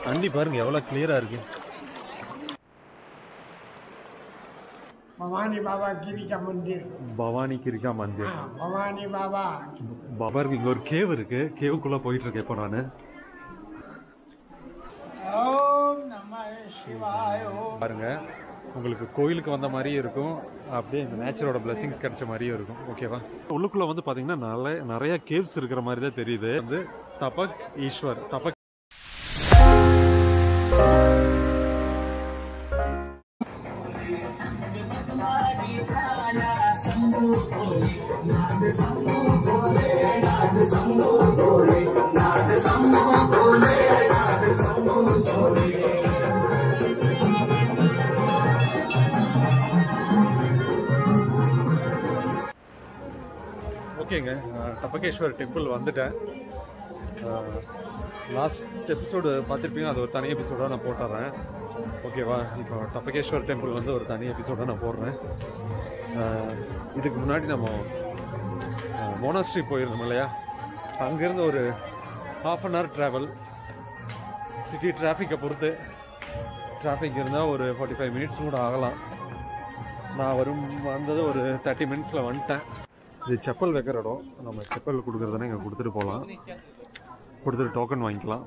தண்ணி பாருங்க எவ்வளோ கிளியராக இருக்கு. भवानी बाबा गिरी का मंदिर. பவானி கிரிக்கா மந்திர். भवानी बाबा. பாபாருக்கு இங்கே ஒரு கேவ் இருக்கு. கேவுக்குள்ளே போயிட்டு இருக்கேன் இப்போ நான். ओम नमः शिवाय. பாருங்க உங்களுக்கு கோயிலுக்கு வந்த மாதிரியும் இருக்கும், அப்படியே இந்த நேச்சரோட பிளெஸிங்ஸ் கிடைச்ச மாதிரியும் இருக்கும். ஓகேவா? உள்ளுக்குள்ள வந்து பாத்தீங்கன்னா நிறைய கேவ்ஸ் இருக்கிற மாதிரி தான் தெரியுது. வந்து தபக் ஈஸ்வர் தபக் ஓகேங்க. தபகேஸ்வர் டெம்பிள் வந்துட்டேன். லாஸ்ட் எபிசோடு பார்த்துருப்பீங்க, அது ஒரு தனி எபிசோடாக நான் போட்டுறேன். ஓகேவா? இப்போ தபகேஸ்வர் டெம்பிள் வந்து ஒரு தனி எபிசோடாக நான் போடுறேன். இதுக்கு முன்னாடி நம்ம மோனாஸ்ட்ரி போயிருந்தோம் இல்லையா, அங்கேருந்து ஒரு ½ அன் ஹவர் ட்ராவல். சிட்டி டிராஃபிக்கை பொறுத்து டிராஃபிக் இருந்தால் ஒரு 45 மினிட்ஸ் கூட ஆகலாம். நான் வந்தது ஒரு 30 மினிட்ஸில் வந்துட்டேன். இது செப்பல் வைக்கிற இடம். நம்ம செப்பல் கொடுக்குறதுனா இங்கே கொடுத்துட்டு போகலாம், கொடுத்துட்டு டோக்கன் வாங்கிக்கலாம்.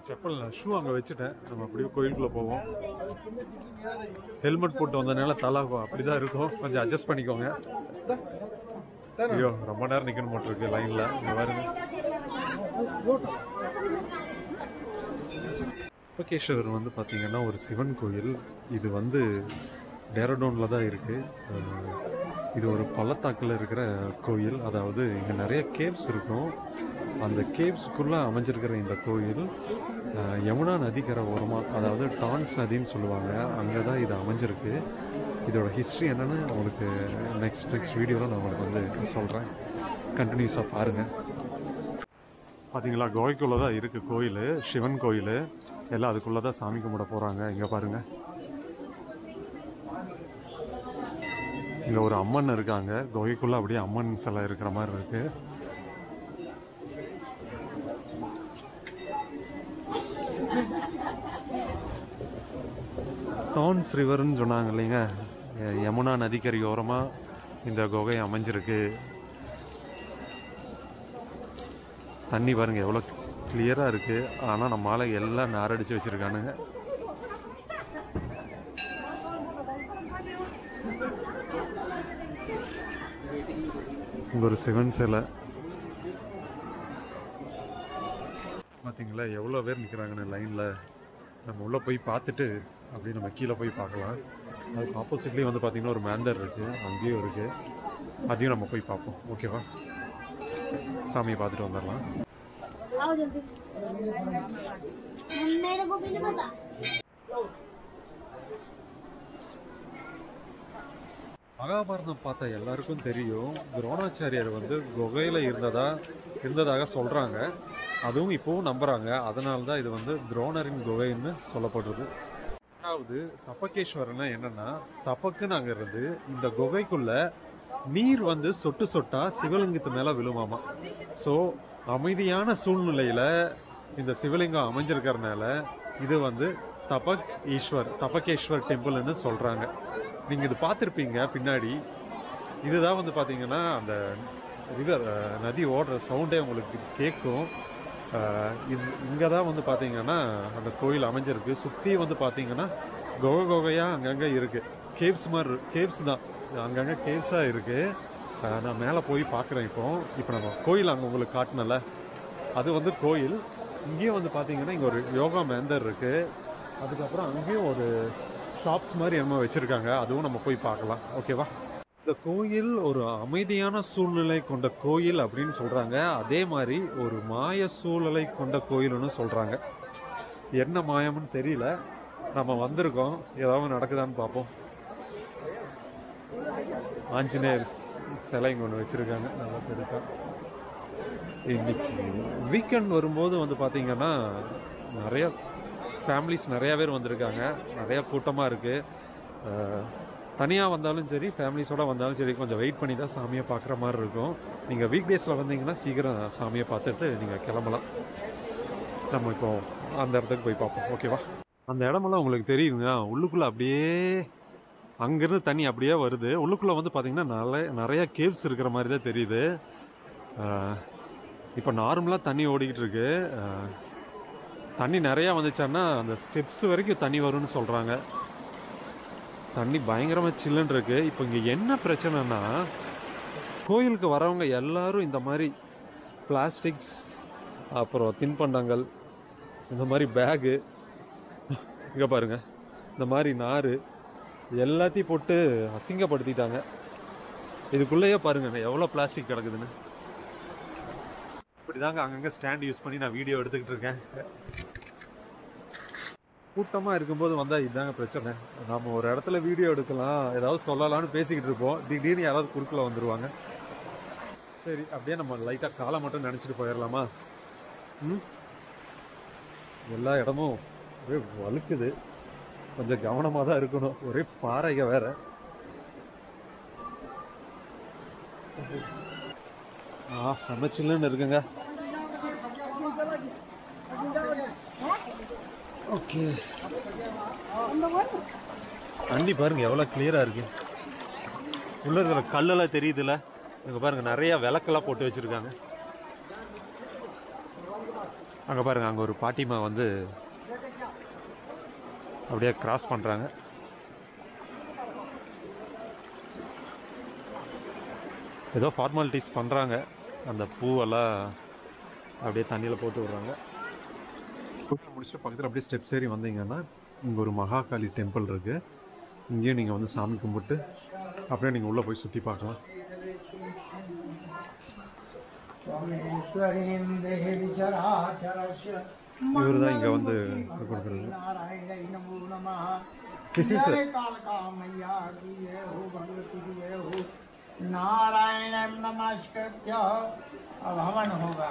செப்பல் ஷூ அங்கே வச்சுட்டேன். நம்ம அப்படியே கோயிலுக்குள்ளே போவோம். ஹெல்மெட் போட்டு வந்ததுனால தலை அப்படி தான் இருக்கும், கொஞ்சம் அட்ஜஸ்ட் பண்ணிக்கோங்க. ஐயோ ரொம்ப நேரம் நிற்கணும் போட்டிருக்கு லைனில். இங்கே பாருங்க, தபகேஸ்வர் வந்து பார்த்தீங்கன்னா ஒரு சிவன் கோயில். இது வந்து டேராடூனில் தான் இருக்குது. இது ஒரு பள்ளத்தாக்கில் இருக்கிற கோயில். அதாவது இங்கே நிறைய கேவ்ஸ் இருக்கும். அந்த கேவ்ஸுக்குள்ளே அமைஞ்சிருக்கிற இந்த கோயில் யமுனா நதிக்கரை ஓரமாக, அதாவது டான்ஸ் நதின்னு சொல்லுவாங்க, அங்கே தான் இது அமைஞ்சிருக்கு. இதோட ஹிஸ்ட்ரி என்னென்னு உங்களுக்கு நெக்ஸ்ட் வீடியோவில் நான் உங்களுக்கு வந்து சொல்கிறேன். கண்டினியூஸாக பாருங்கள். பார்த்தீங்களா, கோவைக்குள்ளே தான் இருக்குது கோயில், சிவன் கோயில். எல்லாம் அதுக்குள்ளே தான் சாமி கும்பிட போகிறாங்க. இங்கே பாருங்கள், இங்கே ஒரு அம்மன் இருக்காங்க. குகைக்குள்ளே அப்படியே அம்மன் சிலை இருக்கிற மாதிரி இருக்கு. டான்ஸ் ரிவர்னு சொன்னாங்க இல்லைங்க, யமுனா நதிக்கரை ஓரமாக இந்த குகை அமைஞ்சிருக்கு. தண்ணி பாருங்க எவ்வளோ கிளியராக இருக்குது. ஆனால் நம்மளால எல்லாம் நாரடிச்சு வச்சுருக்கானுங்க. இங்கே ஒரு சிவன் சிலை பார்த்தீங்களா, எவ்வளோ பேர் நிற்கிறாங்கன்னு லைனில். நம்ம உள்ளே போய் பார்த்துட்டு அப்படியே நம்ம கீழே போய் பார்க்கலாம். அதுக்கு ஆப்போசிட்லேயும் வந்து பார்த்திங்கன்னா ஒரு மேந்தர் இருக்குது, அங்கேயும் இருக்குது. அதையும் நம்ம போய் பார்ப்போம். ஓகேவா? சாமியை பார்த்துட்டு வந்துடலாம். மகாபாரதம் பார்த்த எல்லாருக்கும் தெரியும், துரோணாச்சாரியார் வந்து குகையில் இருந்ததாக சொல்கிறாங்க. அதுவும் இப்போவும் நம்புகிறாங்க. அதனால தான் இது வந்து துரோணரின் குகைன்னு சொல்லப்படுறது. அதாவது தபகேஸ்வரன்னா என்னென்னா, தபக்குன்னு அங்கே இருந்து இந்த குகைக்குள்ளே நீர் வந்து சொட்டு சொட்டா சிவலிங்கத்து மேலே விழுமாமா. ஸோ அமைதியான சூழ்நிலையில் இந்த சிவலிங்கம் அமைஞ்சிருக்கிறதுனால இது வந்து தபகேஸ்வர் டெம்பிள்னு சொல்கிறாங்க. நீங்கள் இது பார்த்துருப்பீங்க பின்னாடி. இதுதான் வந்து பார்த்தீங்கன்னா அந்த ரிவர் நதி ஓடுற சவுண்டே உங்களுக்கு கேட்கும். இங்கே தான் வந்து பார்த்தீங்கன்னா அந்த கோயில் அமைஞ்சிருக்கு. சுற்றி வந்து பார்த்தீங்கன்னா குகையாக அங்கங்கே இருக்குது. கேவ்ஸ் தான் அங்கங்கே கேவ்ஸாக இருக்குது. நான் மேலே போய் பார்க்குறேன். இப்போ நம்ம கோயில் அங்கே உங்களுக்கு காட்டினல, அது வந்து கோயில். இங்கேயும் வந்து பார்த்தீங்கன்னா இங்கே ஒரு யோகா மேந்தர் இருக்குது. அதுக்கப்புறம் அங்கேயும் ஒரு ஷாப்ஸ் மாதிரி என்னமோ வச்சுருக்காங்க. அதுவும் நம்ம போய் பார்க்கலாம். ஓகேவா? இந்த கோயில் ஒரு அமைதியான சூழ்நிலை கொண்ட கோயில் அப்படின்னு சொல்கிறாங்க. அதே மாதிரி ஒரு மாய சூழலை கொண்ட கோயில்னு சொல்கிறாங்க. என்ன மாயம்னு தெரியல. நம்ம வந்திருக்கோம், ஏதாவது நடக்குதான்னு பார்ப்போம். ஆஞ்சநேயர் சிலை இங்கே ஒன்று வச்சுருக்காங்க, நல்லா பெருசாக. இன்னைக்கு வீக்கெண்ட் வரும்போது வந்து பார்த்திங்கன்னா நிறைய ஃபேமிலிஸ் நிறையா பேர் வந்திருக்காங்க. நிறையா கூட்டமாக இருக்குது. தனியாக வந்தாலும் சரி, ஃபேமிலிஸோடு வந்தாலும் சரி, கொஞ்சம் வெயிட் பண்ணி தான் சாமியை பார்க்குற மாதிரி இருக்கும். நீங்கள் வீக் டேஸில் வந்தீங்கன்னா சீக்கிரம் சாமியை பார்த்துட்டு நீங்கள் கிளம்பலாம். நம்ம இப்போ அந்த இடத்துக்கு போய் பார்ப்போம். ஓகேவா? அந்த இடமெல்லாம் உங்களுக்கு தெரியுங்க. உள்ளுக்குள்ளே அப்படியே அங்கேருந்து தண்ணி அப்படியே வருது. உள்ளுக்குள்ளே வந்து பார்த்தீங்கன்னா நிறைய கேவ்ஸ் இருக்கிற மாதிரி தான் தெரியுது. இப்போ நார்மலாக தண்ணி ஓடிக்கிட்டு இருக்கு. தண்ணி நிறையா வந்துச்சான்னா அந்த ஸ்டெப்ஸ் வரைக்கும் தண்ணி வரும்னு சொல்கிறாங்க. தண்ணி பயங்கரமாக சில்லுன்னு இருக்கு. இப்போ இங்கே என்ன பிரச்சனைனா, கோயிலுக்கு வரவங்க எல்லாரும் இந்த மாதிரி பிளாஸ்டிக்ஸ், அப்புறம் தின்பண்டங்கள், இந்த மாதிரி பேகு, இங்கே பாருங்க இந்த மாதிரி நார் எல்லாத்தையும் போட்டு அசிங்கப்படுத்திட்டாங்க. இதுக்குள்ளேயே பாருங்க எவ்வளோ பிளாஸ்டிக் கிடக்குதுன்னு. இப்படிதாங்க அங்கங்கே ஸ்டாண்ட் யூஸ் பண்ணி நான் வீடியோ எடுத்துக்கிட்டு இருக்கேன். கூட்டமாக இருக்கும்போது வந்தால் இதுதாங்க பிரச்சனை. நம்ம ஒரு இடத்துல வீடியோ எடுக்கலாம், ஏதாவது சொல்லலாம்னு பேசிக்கிட்டு இருப்போம், திடீர்னு யாராவது குறுக்கில் வந்துடுவாங்க. சரி, அப்படியே நம்ம லைட்டாக காலை மட்டும் நினச்சிட்டு போயிடலாமா? எல்லா இடமும் ஒரே வழுக்குது, கொஞ்சம் கவனமாக தான் இருக்கணும். ஒரே பாறைங்க வேற. சமைச்சில்லுன்னு இருக்குங்க. ஓகே, தண்ணி பாருங்க எவ்வளோ கிளியராக இருக்கு. உள்ள இருக்கிற கல்லெல்லாம் தெரியுதுல்ல, இங்கே பாருங்க நிறைய விளக்கெல்லாம் போட்டு வச்சிருக்காங்க. அங்கே பாருங்க, அங்கே ஒரு பாட்டிமா வந்து அப்படியே கிராஸ் பண்ணுறாங்க. ஏதோ ஃபார்மாலிட்டிஸ் பண்ணுறாங்க. அந்த பூவெல்லாம் அப்படியே தண்ணியில் போட்டு விடுறாங்க. முடிச்சுட்டு பக்கத்தில் அப்படியே ஸ்டெப்ஸ் ஏறி வந்தீங்கன்னா இங்கே ஒரு மகாகாளி டெம்பிள் இருக்குது. இங்கேயும் நீங்கள் வந்து சாமி கும்பிட்டு அப்படியே நீங்கள் உள்ளே போய் சுற்றி பார்க்கலாம். இவர் தான் இங்கே வந்து கொடுக்குறது. नारायण नमस्कृत्य हवन होगा।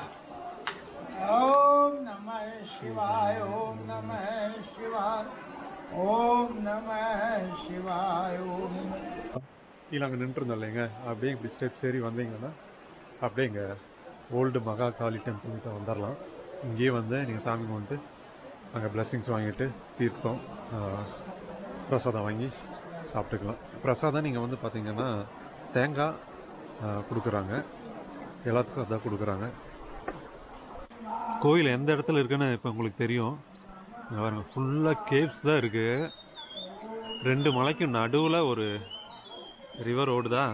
ओम नमः शिवाय, ओम नमः शिवाय, ओम नमः शिवाय, ओम। கீழே அங்கே நின்றுருந்தோம் இல்லைங்க, அப்படியே இப்படி ஸ்டெப்ஸ் ஏறி வந்தீங்கன்னா அப்படியே இங்கே ஓல்டு மகாகாளி டெம்பிள்கிட்ட வந்துடலாம். இங்கேயே வந்து நீங்கள் சாமி கும்பிட்டு அங்கே பிளெஸ்ஸிங்ஸ் வாங்கிட்டு தீர்த்தம் பிரசாதம் வாங்கி சாப்பிட்டுக்கலாம். பிரசாதம் நீங்கள் வந்து பார்த்தீங்கன்னா தேங்காய் கொடுக்குறாங்க, எல்லாத்துக்கும் அதான் கொடுக்குறாங்க. கோயில் எந்த இடத்துல இருக்குன்னு இப்போ உங்களுக்கு தெரியும். பாருங்க, ஃபுல்லாக கேவ்ஸ் தான் இருக்குது. 2 மலைக்கும் நடுவில் ஒரு ரிவர் ஓடுதா.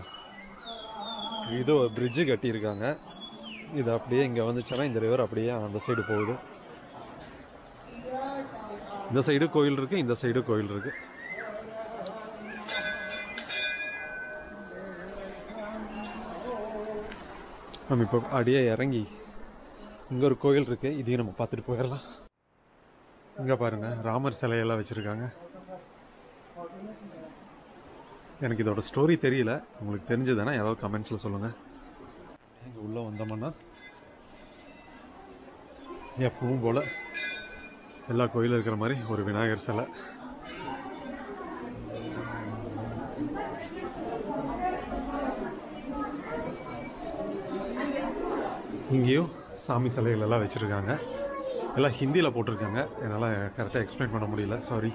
இது ஒரு பிரிட்ஜு கட்டியிருக்காங்க. இது அப்படியே இங்கே வந்துச்சுன்னா இந்த ரிவர் அப்படியே அந்த சைடு போகுது. இந்த சைடு கோயில் இருக்குது, இந்த சைடு கோயில் இருக்குது. நம்ம இப்போ அப்படியே இறங்கி இங்கே ஒரு கோயில் இருக்குது, இதையும் நம்ம பார்த்துட்டு போயிடலாம். இங்கே பாருங்கள், ராமர் சிலையெல்லாம் வச்சுருக்காங்க. எனக்கு இதோட ஸ்டோரி தெரியல, உங்களுக்கு தெரிஞ்சதுன்னா ஏதாவது கமெண்ட்ஸில் சொல்லுங்கள். இங்கே உள்ளே வந்தோம்னா எப்பவும் போல் எல்லா கோயிலும் இருக்கிற மாதிரி ஒரு விநாயகர் சிலை. இங்கேயும் சாமி சிலைகள் எல்லாம் வச்சுருக்காங்க. எல்லாம் ஹிந்தியில் போட்டிருக்காங்க, என்னால் கரெக்டாக எக்ஸ்பிளைன் பண்ண முடியல, சாரி.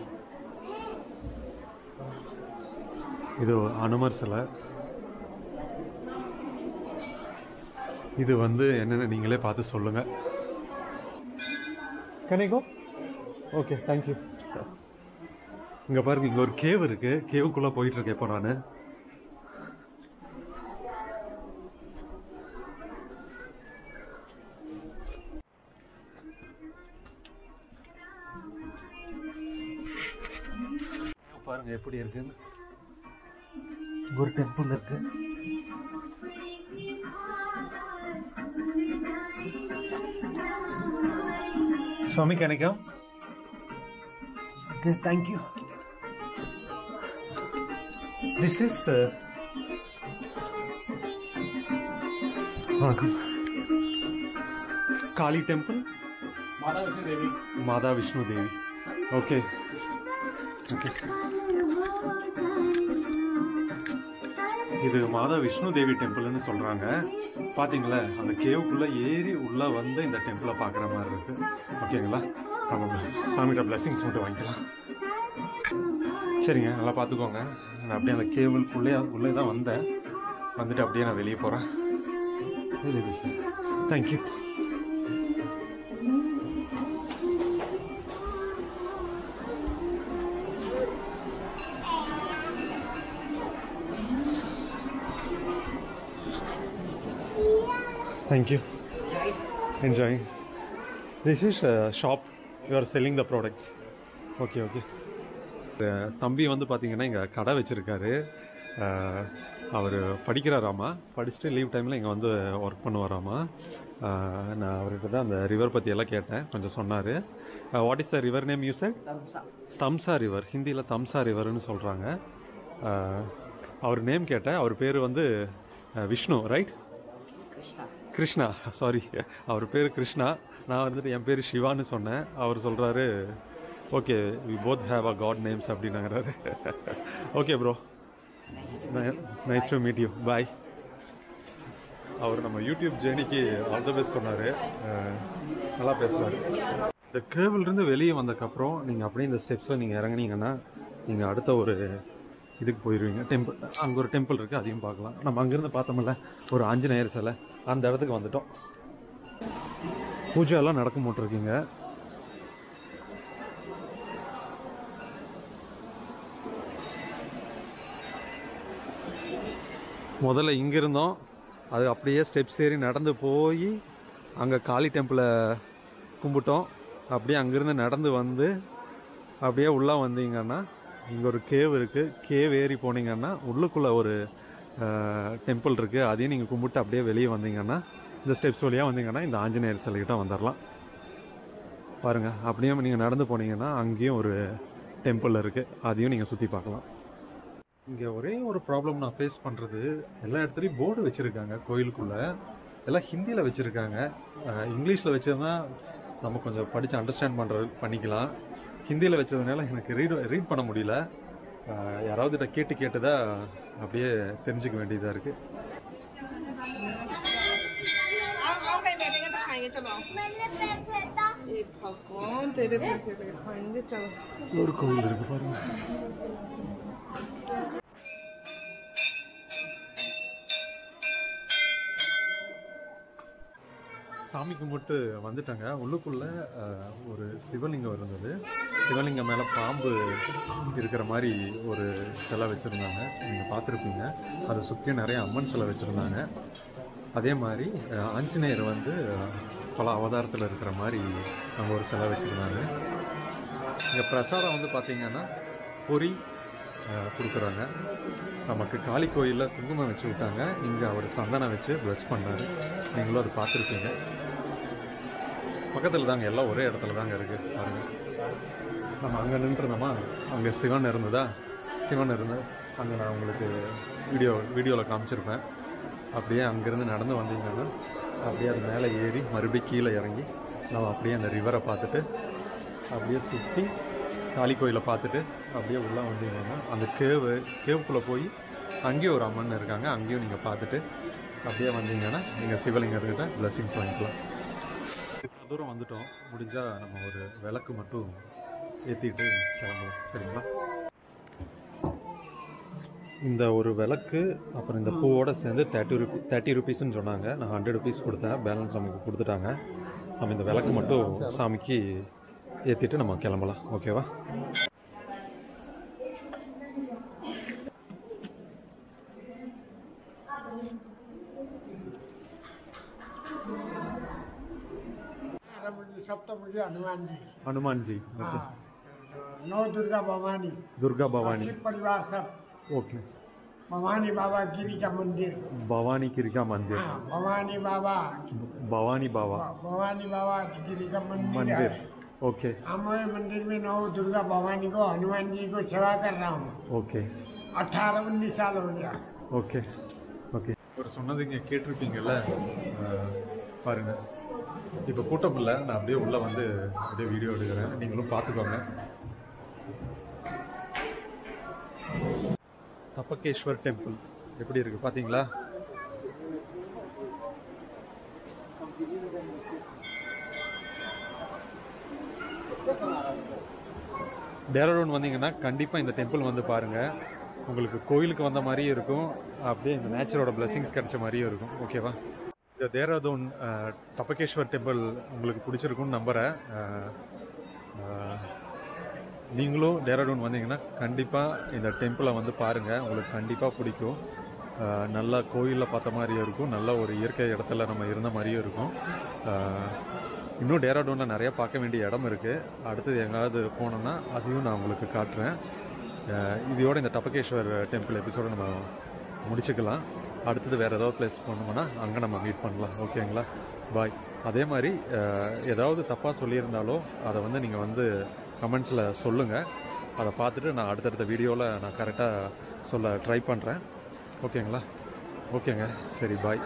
இது அனுமர் சிலை. இது வந்து என்னென்ன நீங்களே பார்த்து சொல்லுங்கள். கனேகோ ஓகே, தேங்க்யூ. இங்கே பாருங்க, இங்கே ஒரு கேவ் இருக்குது. கேவுக்குள்ளே போயிட்டுருக்கேன் இப்போ நான். பாருங்க எப்படி இருக்குன்னு. ஒரு டெம்பிள் இருக்கு. சுவாமி கணக்கம். Okay, thank you. This is Kali temple. Mata Vishnu Devi. Okay. Okay. இது மாதா விஷ்ணு தேவி டெம்பிள்னு சொல்கிறாங்க. பார்த்தீங்களா, அந்த கேவுக்குள்ளே ஏறி உள்ளே வந்து இந்த டெம்பிளை பார்க்குற மாதிரி இருக்குது. ஓகேங்களா, நம்ம சாமிகிட்ட பிளெஸிங்ஸ் மட்டும் வாங்கிக்கலாம். சரிங்க, நல்லா பார்த்துக்கோங்க. நான் அப்படியே அந்த உள்ளே தான் வந்தேன். வந்துட்டு அப்படியே நான் வெளியே போகிறேன். Thank you. Thank you. Enjoying. This is a shop. You are selling the products. Okay, okay. தம்பி வந்து பார்த்தீங்கன்னா இங்கே கடை வச்சுருக்காரு. அவர் படிக்கிறாராமா. படிச்சுட்டு லீவ் டைமில் இங்கே வந்து ஒர்க் பண்ணுவாராமா. நான் அவர்கிட்ட தான் அந்த ரிவர் பற்றி எல்லாம் கேட்டேன். கொஞ்சம் சொன்னார். What is the river name you said? Tamsa river. ஹிந்தியில் தம்சா ரிவர்னு சொல்கிறாங்க. அவர் நேம் கேட்டேன். அவர் பேர் வந்து விஷ்ணு, ரைட்? கிருஷ்ணா, சாரி, அவர் பேர் கிருஷ்ணா. நான் வந்துட்டு என் பேர் சிவான்னு சொன்னேன். அவர் சொல்கிறாரு, okay, we both have a god names அப்படின்னாங்கிறாரு. Okay bro, nice to meet you, bye. அவர் நம்ம யூடியூப் ஜேர்னிக்கு ஆல் த பெஸ்ட் சொன்னார். நல்லா பேசுவார். இந்த கேபிள்லேருந்து வெளியே வந்ததுக்கப்புறம் நீங்கள் அப்படியே இந்த ஸ்டெப்ஸில் நீங்கள் இறங்குனீங்கன்னா நீங்கள் அடுத்த ஒரு இதுக்கு போயிடுவீங்க. டெம்பிள், அங்கே ஒரு டெம்பிள் இருக்குது, அதையும் பார்க்கலாம். நம்ம அங்கேருந்து பார்த்தோம்ல ஒரு ஆஞ்சநேயர் சிலை, அந்த இடத்துக்கு வந்துட்டோம். பூஜை எல்லாம் நடக்க போட்டிருக்கீங்க. முதல்ல இங்கே இருந்தோம், அது அப்படியே ஸ்டெப்ஸ் ஏறி நடந்து போய் அங்கே காளி டெம்பிளை கும்பிட்டோம். அப்படியே அங்கேருந்து நடந்து வந்து அப்படியே உள்ளே வந்தீங்கன்னா இங்கே ஒரு கேவ் இருக்குது. கேவ் ஏறி போனீங்கன்னா உள்ளுக்குள்ளே ஒரு டெம்பிள் இருக்குது. அதையும் நீங்கள் கும்பிட்டு அப்படியே வெளியே வந்தீங்கன்னா இந்த ஸ்டெப்ஸ் வழியாக வந்தீங்கன்னா இந்த ஆஞ்சநேயர் சிலைக்கிட்ட வந்துடலாம். பாருங்கள், அப்படியே நீங்கள் நடந்து போனீங்கன்னா அங்கேயும் ஒரு டெம்பிள் இருக்குது, அதையும் நீங்கள் சுற்றி பார்க்கலாம். இங்கே ஒரே ஒரு ப்ராப்ளம் நான் ஃபேஸ் பண்ணுறது, எல்லா இடத்துலையும் போர்டு வச்சுருக்காங்க கோயிலுக்குள்ளே, எல்லாம் ஹிந்தியில் வச்சுருக்காங்க. இங்கிலீஷில் வச்சுருந்தா நம்ம கொஞ்சம் படித்து அண்டர்ஸ்டாண்ட் பண்ணிக்கலாம். ஹிந்தியில் வச்சதுனால எனக்கு ரீட் பண்ண முடியல. யாராவது கேட்டு தான் அப்படியே தெரிஞ்சுக்க வேண்டியதாக இருக்குது. ஒரு கோயில் இருக்கு பாருங்க. சாமி கும்பிட்டு வந்துட்டாங்க. உள்ளுக்குள்ளே ஒரு சிவலிங்கம் இருந்தது. சிவலிங்கம் மேலே பாம்பு இருக்கிற மாதிரி ஒரு சிலை வச்சுருந்தாங்க. நீங்கள் பார்த்துருப்பீங்க. அதை சுற்றி நிறைய அம்மன் சிலை வச்சுருந்தாங்க. அதே மாதிரி ஆஞ்சநேயர் வந்து பல அவதாரத்தில் இருக்கிற மாதிரி அங்கே ஒரு சிலை வச்சுருந்தாங்க. இங்கே பிரசாதம் வந்து பார்த்திங்கன்னா பொரி கொடுக்குறாங்க. நமக்கு காளி கோயிலில் குங்குமம் வச்சு விட்டாங்க. இங்கே அவர் சந்தனம் வச்சு ப்ளஸ் பண்ணார். நீங்களும் அதை பார்த்துருப்பீங்க. பக்கத்தில் தாங்க, எல்லாம் ஒரே இடத்துல தாங்க இருக்குது பாருங்கள். நம்ம அங்கே நின்றுருந்தோமா, அங்கே சிவன் இருந்ததா, சிவன் இருந்தது அங்கே நான் உங்களுக்கு வீடியோவில் காமிச்சிருப்பேன். அப்படியே அங்கேருந்து நடந்து வந்தீங்கன்னா அப்படியே அது மேலே ஏறி மறுபடியும் கீழே இறங்கி நம்ம அப்படியே அந்த ரிவரை பார்த்துட்டு அப்படியே சுற்றி காளி கோயிலை பார்த்துட்டு அப்படியே உள்ளே வந்தீங்கன்னா அந்த கேவுக்குள்ளே போய் அங்கேயும் ஒரு அம்மன் இருக்காங்க. அங்கேயும் நீங்கள் பார்த்துட்டு அப்படியே வந்தீங்கன்னா நீங்கள் சிவலிங்கத்துக்கிட்ட பிளெஸிங்ஸ் வாங்கிக்கலாம். இவ்வளோ தூரம் வந்துட்டோம். முடிஞ்சால் நம்ம ஒரு விளக்கு மட்டும் ஏற்றிட்டு கிளம்புவோம், சரிங்களா? இந்த ஒரு விளக்கு அப்புறம் இந்த பூவோடு சேர்ந்து 30 ருபீஸ்ன்னு சொன்னாங்க. நான் 100 ருபீஸ் கொடுத்தேன். பேலன்ஸ் நமக்கு கொடுத்துட்டாங்க. நம்ம இந்த விளக்கு மட்டும் சாமிக்கு ஏற்றிட்டு நம்ம கிளம்பலாம், ஓகேவா? सप्तमुखी हनुमान जी, हनुमान जी, नौ दुर्गा भवानी, परिवार सब, ओके। भवानी बाबा गिरी का मंदिर, भवानी गिरी का मंदिर, भवानी बाबा गिरी का मंदिर, ओके। हमारे मंदिर में 9 दुर्गा भवानी को, हनुमान जी को सेवा कर रहा हूँ, ओके। 18-19 साल हो गया, ओके ओके। ஒரு சொன்னது இங்கே கேட்டிருப்பீங்கல்ல, பாருங்க. இப்போ கூட்டம் இல்லை, நான் அப்படியே உள்ளே வந்து அப்படியே வீடியோ எடுக்கிறேன், நீங்களும் பார்த்துக்கோங்க. தப்பகேஸ்வர் டெம்பிள் எப்படி இருக்குது பார்த்தீங்களா? டேராடூன் வந்தீங்கன்னா கண்டிப்பாக இந்த டெம்பிள் வந்து பாருங்கள். உங்களுக்கு கோயிலுக்கு வந்த மாதிரியும் இருக்கும், அப்படியே இந்த நேச்சரோட பிளெஸிங்ஸ் கிடைச்ச மாதிரியும் இருக்கும். ஓகேவா? இந்த தேராதூன் டபகேஸ்வர் டெம்பிள் உங்களுக்கு பிடிச்சிருக்குன்னு நம்புகிறேன். நீங்களும் டேராடூன் வந்தீங்கன்னா கண்டிப்பாக இந்த டெம்பிளை வந்து பாருங்கள், உங்களுக்கு கண்டிப்பாக பிடிக்கும். நல்லா கோயிலில் பார்த்த மாதிரியும் இருக்கும், நல்ல ஒரு இயற்கை இடத்துல நம்ம இருந்த மாதிரியும் இருக்கும். இன்னும் டேராடூனில் நிறையா பார்க்க வேண்டிய இடம் இருக்குது. அடுத்தது எங்காவது போனோன்னா அதையும் நான் உங்களுக்கு காட்டுறேன். இதோட இந்த டபகேஸ்வர் டெம்பிள் எபிசோட நம்ம முடிச்சுக்கலாம். அடுத்தது வேறு ஏதாவது பிளேஸ் போனோம்னா அங்கே நம்ம மீட் பண்ணலாம். ஓகேங்களா? பாய். அதே மாதிரி ஏதாவது தப்பாக சொல்லியிருந்தாலோ அதை வந்து நீங்கள் வந்து கமெண்ட்ஸில் சொல்லுங்கள். அதை பார்த்துட்டு நான் அடுத்தடுத்த வீடியோவில் நான் கரெக்டாக சொல்ல ட்ரை பண்ணுறேன். ஓகேங்களா? ஓகேங்க, சரி, பாய்.